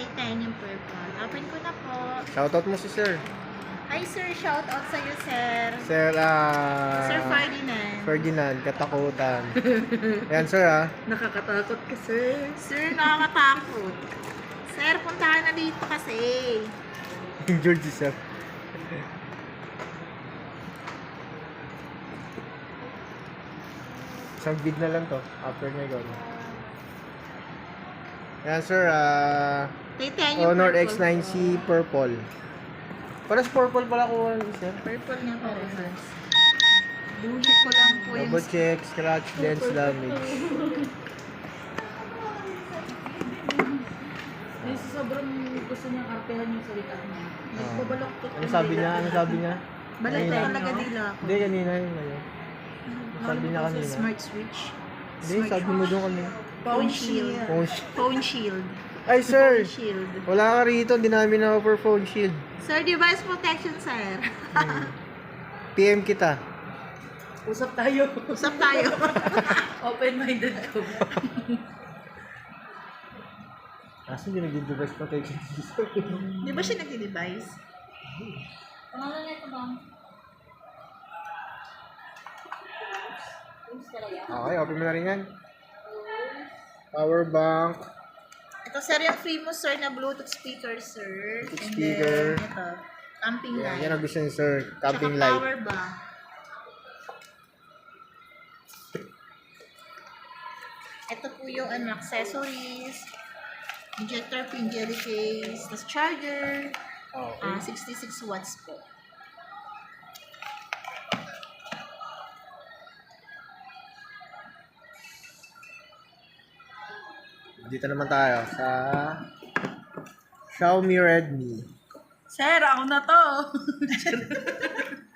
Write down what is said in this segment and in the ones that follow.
titanium purple. Open ko na po. Shoutout mo si sir. Hi sir, shout out sa iyo sir. Sir, Sir Ferdinand. Ferdinand, katakutan. Ayan, sir, Nakakatakot ka, sir. Sir, nakakatakot. Sir, puntahan na dito kasi. Injured si sir. Isang bid na lang to, after niya yun. Ayan, sir, Titanium Honor purple. X9C Purple. Paras purple pala kuha ni sir. Purple nga parehas. Check ko lang po yung... Double check, scratch, lens damage. Ay, sobrang gusto niyang artehan yung salita niya. Nagbabaloktot. Ano sabi niya? Ano sabi niya? Balay Ayun. talaga dila ako. Hindi, kanina yun. Ngayon. Sabi niya kanina. Smart switch. Hindi, sabi mo doon kanina. Phone shield. Phone shield. Ay, sir! Shield. Wala ka rito, hindi namin na-offer phone shield. Sir, device protection, sir. PM kita. Usap tayo. Usap tayo. Open-minded ko. Kasi hindi nag-device protection. Di ba siya nag-device? Pangalan niya ito, ma'am? Okay, open mo na rin yan. Power bank. Ito, sir, yung free mo, sir, na Bluetooth speaker, sir. Bluetooth And speaker. then, ito, camping Yan, light. yan ang gusto niya, sir. Camping Tsaka light. power bank. Ito po yung accessories. Injector pin, jelly case, tas charger. Okay. 66 watts po. Dito naman tayo sa Xiaomi Redmi. Sir, ako na to.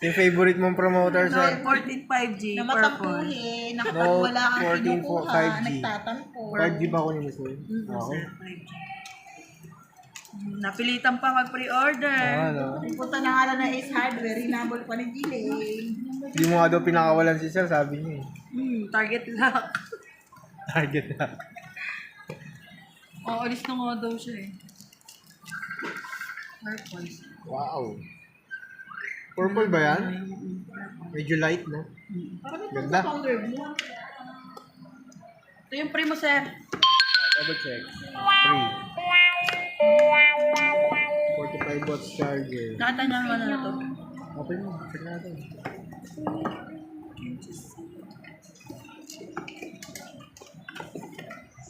Yung favorite mong promoter, sir? Note 14 5G. Na Purple. matampuhin, na kapag Note wala kang 14 kinukuha, 5G. nagtatampo. 5G ba ako niyo, sir? Okay. Sir, 5G. Napilitan pa mag-pre-order. Ano? Punta na nga lang na Ace Hardware, hinabol pa ni Gile. Hindi mo nga daw pinakawalan si sir, sabi niya eh. Target lock. Target na. Alis na nga daw siya eh. Purple. Wow. Purple ba yan? Medyo light, no? Parang ito Ganda. sa powder blue. Ito yung pre mo, sir. Double check. 3. 45 watts charger. Nakatanya mo na to. Open mo, check natin.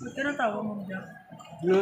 Ba't ka natawa mo, Jack?